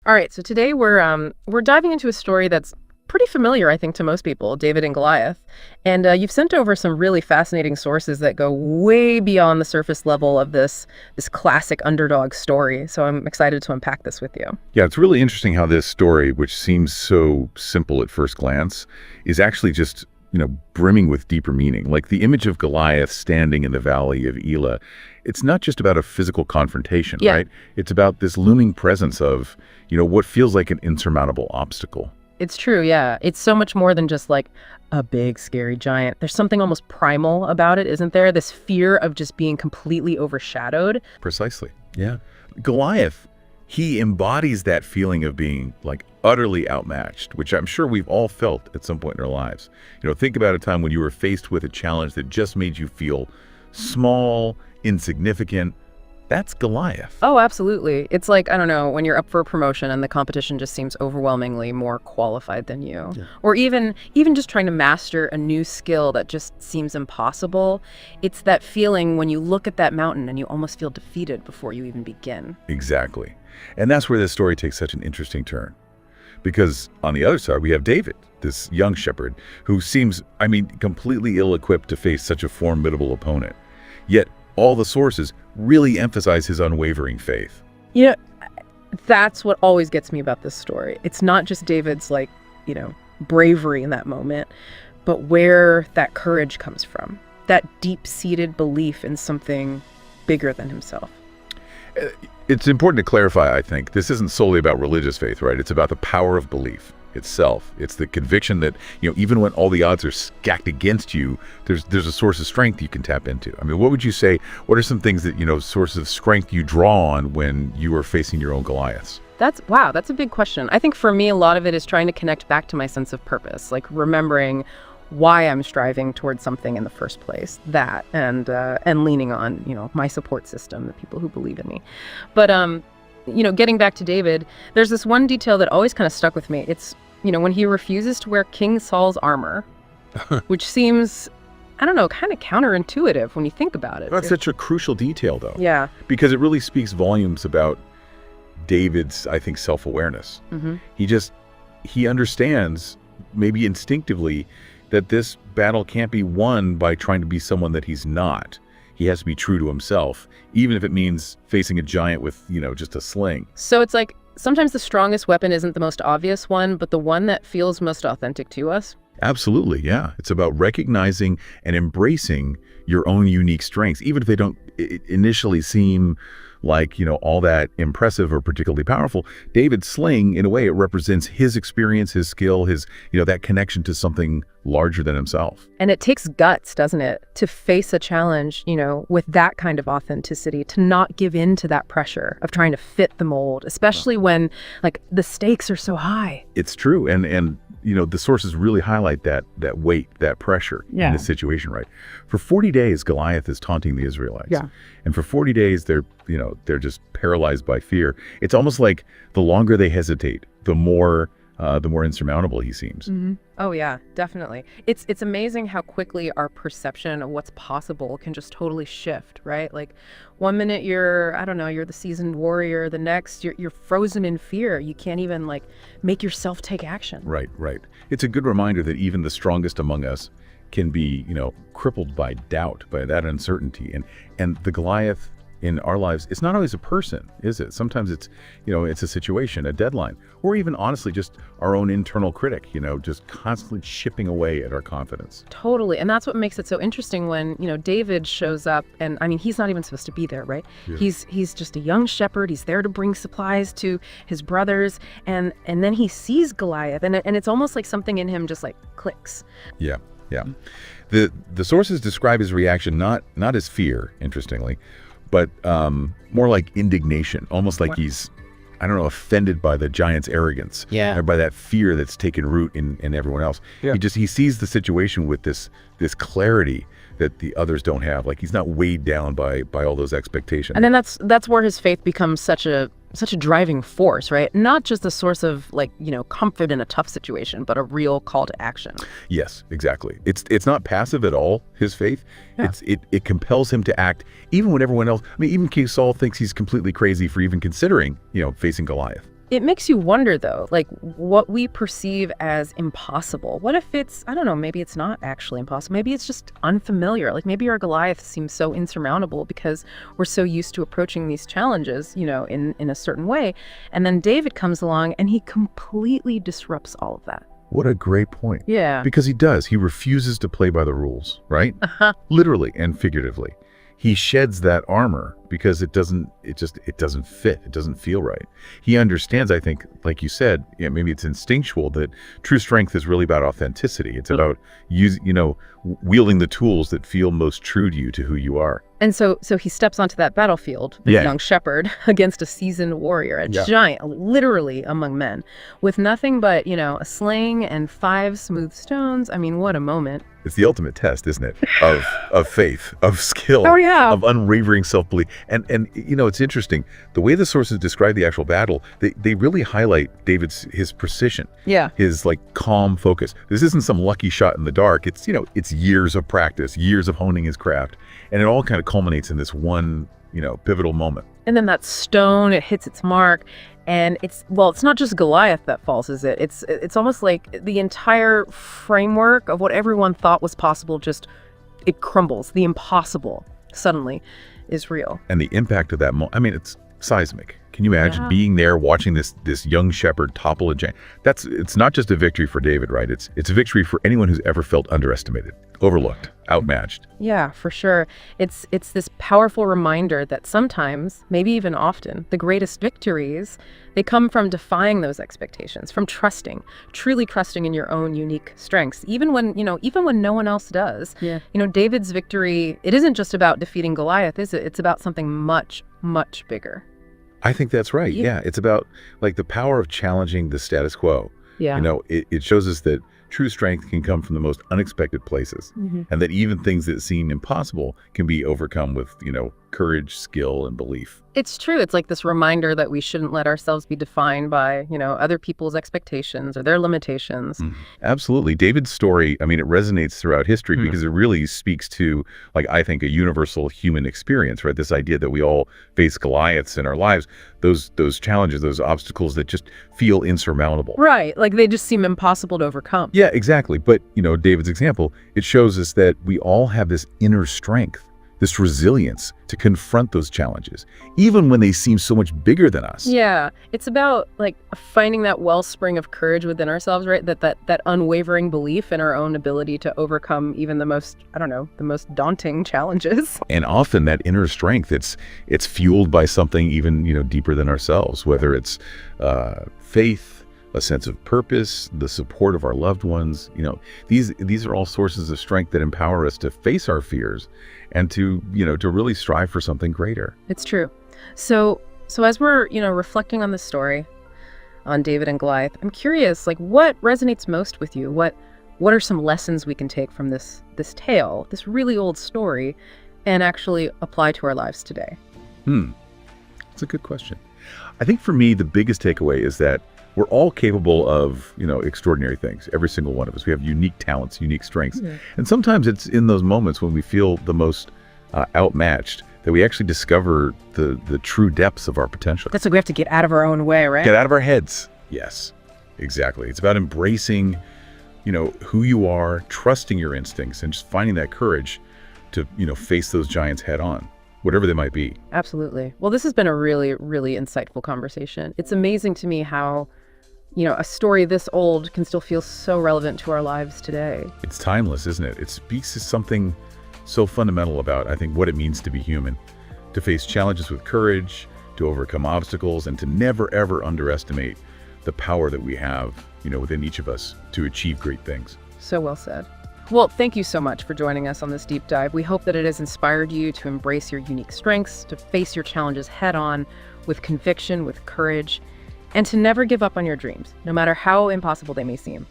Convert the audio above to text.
All right, so today we're diving into a story that's pretty familiar, I think, to most people, David and Goliath. And you've sent over some really fascinating sources that go way beyond the surface level of this classic underdog story. So I'm excited to unpack this with you. Yeah, it's really interesting how this story, which seems so simple at first glance, is actually just, brimming with deeper meaning. Like the image of Goliath standing in the valley of Elah, it's not just about a physical confrontation, right? It's about this looming presence of, what feels like an insurmountable obstacle. It's true, yeah. It's so much more than just like a big, scary giant. There's something almost primal about it, isn't there? This fear of just being completely overshadowed. Precisely, yeah. Goliath, he embodies that feeling of being like utterly outmatched, which I'm sure we've all felt at some point in our lives. Think about a time when you were faced with a challenge that just made you feel small, insignificant. That's Goliath. Oh, absolutely. It's like, I don't know, when you're up for a promotion and the competition just seems overwhelmingly more qualified than you. Yeah. Or even just trying to master a new skill that just seems impossible. It's that feeling when you look at that mountain and you almost feel defeated before you even begin. Exactly. And that's where this story takes such an interesting turn. Because on the other side, we have David, this young shepherd, who seems, completely ill-equipped to face such a formidable opponent. Yet, all the sources really emphasize his unwavering faith. That's what always gets me about this story. It's not just David's, bravery in that moment, but where that courage comes from. That deep-seated belief in something bigger than himself. It's important to clarify, I think, this isn't solely about religious faith, right? It's about the power of belief itself. It's the conviction that, even when all the odds are stacked against you, there's a source of strength you can tap into. What would you say, what are some things that, sources of strength you draw on when you are facing your own Goliaths? That's a big question. I think for me, a lot of it is trying to connect back to my sense of purpose, like remembering why I'm striving towards something in the first place, and leaning on, my support system, the people who believe in me. But, getting back to David, there's this one detail that always kind of stuck with me. It's, when he refuses to wear King Saul's armor, which seems, I don't know, kind of counterintuitive when you think about it. That's such a crucial detail, though. Yeah. Because it really speaks volumes about David's, I think, self-awareness. Mm-hmm. He understands, maybe instinctively, that this battle can't be won by trying to be someone that he's not. He has to be true to himself, even if it means facing a giant with, just a sling. So it's like sometimes the strongest weapon isn't the most obvious one, but the one that feels most authentic to us. Absolutely, yeah. It's about recognizing and embracing your own unique strengths, even if they don't initially seem like, all that impressive or particularly powerful. David's sling, in a way, it represents his experience, his skill, his, that connection to something larger than himself. And it takes guts, doesn't it, to face a challenge, with that kind of authenticity, to not give in to that pressure of trying to fit the mold, especially when, the stakes are so high. It's true. And the sources really highlight that weight, that pressure in this situation, right? For 40 days, Goliath is taunting the Israelites. Yeah. And for 40 days, they're just paralyzed by fear. It's almost like the longer they hesitate, the more insurmountable he seems. Mm-hmm. Oh yeah, definitely. It's amazing how quickly our perception of what's possible can just totally shift, right? Like one minute you're the seasoned warrior, the next you're frozen in fear. You can't even make yourself take action. Right. It's a good reminder that even the strongest among us can be, crippled by doubt, by that uncertainty. And the Goliath in our lives, it's not always a person, is it? Sometimes it's, it's a situation, a deadline, or even honestly just our own internal critic, just constantly chipping away at our confidence. Totally. And that's what makes it so interesting when, David shows up and he's not even supposed to be there, right? Yeah. He's just a young shepherd. He's there to bring supplies to his brothers. And then he sees Goliath and it's almost like something in him just clicks. Yeah. The sources describe his reaction not as fear, interestingly, but more like indignation, almost like he's, offended by the giant's arrogance, or by that fear that's taken root in everyone else. Yeah. He sees the situation with this clarity that the others don't have. Like he's not weighed down by all those expectations. And then that's where his faith becomes such a driving force, right? Not just a source of comfort in a tough situation, but a real call to action. Yes, exactly. It's not passive at all, his faith. Yeah. It compels him to act even when everyone else, even King Saul thinks he's completely crazy for even considering, facing Goliath. It makes you wonder, though, like what we perceive as impossible. What if it's, I don't know, maybe it's not actually impossible. Maybe it's just unfamiliar. Like maybe our Goliath seems so insurmountable because we're so used to approaching these challenges, in a certain way. And then David comes along and he completely disrupts all of that. What a great point. Yeah. Because he does. He refuses to play by the rules, right? Literally and figuratively. He sheds that armor because it doesn't fit. It doesn't feel right. He understands, I think, like you said, maybe it's instinctual that true strength is really about authenticity. It's about wielding the tools that feel most true to you, to who you are. And so he steps onto that battlefield, the young shepherd, against a seasoned warrior, a giant, literally among men, with nothing but, a sling and 5 smooth stones. I mean, what a moment. It's the ultimate test, isn't it? Of faith, of skill, of unwavering self-belief. And it's interesting. The way the sources describe the actual battle, they really highlight his precision. Yeah. His calm focus. This isn't some lucky shot in the dark. It's years of practice, years of honing his craft. And it all kind of culminates in this one, pivotal moment. And then that stone, it hits its mark. And it's not just Goliath that falls, is it? It's almost like the entire framework of what everyone thought was possible it crumbles. The impossible suddenly is real. And the impact of that moment, I mean, it's seismic. Can you imagine being there, watching this young shepherd topple a giant? It's not just a victory for David, right? It's a victory for anyone who's ever felt underestimated, overlooked, outmatched. Yeah, for sure. It's this powerful reminder that sometimes, maybe even often, the greatest victories, they come from defying those expectations, from truly trusting in your own unique strengths, even when no one else does. Yeah. David's victory, it isn't just about defeating Goliath, is it? It's about something much, much bigger. I think that's right. Yeah. It's about the power of challenging the status quo. Yeah. It shows us that true strength can come from the most unexpected places, and that even things that seem impossible can be overcome with, courage, skill, and belief. It's true. It's like this reminder that we shouldn't let ourselves be defined by, other people's expectations or their limitations. Absolutely. David's story, I mean, it resonates throughout history because it really speaks to, I think, a universal human experience, right? This idea that we all face Goliaths in our lives, those challenges, those obstacles that just feel insurmountable. Right. Like they just seem impossible to overcome. Yeah, exactly. But, David's example, it shows us that we all have this inner strength, this resilience to confront those challenges, even when they seem so much bigger than us. Yeah, it's about finding that wellspring of courage within ourselves, right? That unwavering belief in our own ability to overcome even the most daunting challenges. And often that inner strength, it's fueled by something even, deeper than ourselves, whether it's faith, a sense of purpose, the support of our loved ones. These are all sources of strength that empower us to face our fears and to really strive for something greater. It's true. So as we're, reflecting on this story, on David and Goliath, I'm curious, what resonates most with you? What are some lessons we can take from this tale, this really old story, and actually apply to our lives today? That's a good question. I think for me, the biggest takeaway is that we're all capable of, extraordinary things. Every single one of us. We have unique talents, unique strengths. And sometimes it's in those moments when we feel the most outmatched that we actually discover the true depths of our potential. That's we have to get out of our own way, right? Get out of our heads. Yes, exactly. It's about embracing, who you are, trusting your instincts, and just finding that courage to, face those giants head on, whatever they might be. Absolutely. Well, this has been a really, really insightful conversation. It's amazing to me how a story this old can still feel so relevant to our lives today. It's timeless, isn't it? It speaks to something so fundamental about, I think, what it means to be human, to face challenges with courage, to overcome obstacles, and to never, ever underestimate the power that we have, within each of us to achieve great things. So well said. Well, thank you so much for joining us on this deep dive. We hope that it has inspired you to embrace your unique strengths, to face your challenges head on with conviction, with courage, and to never give up on your dreams, no matter how impossible they may seem.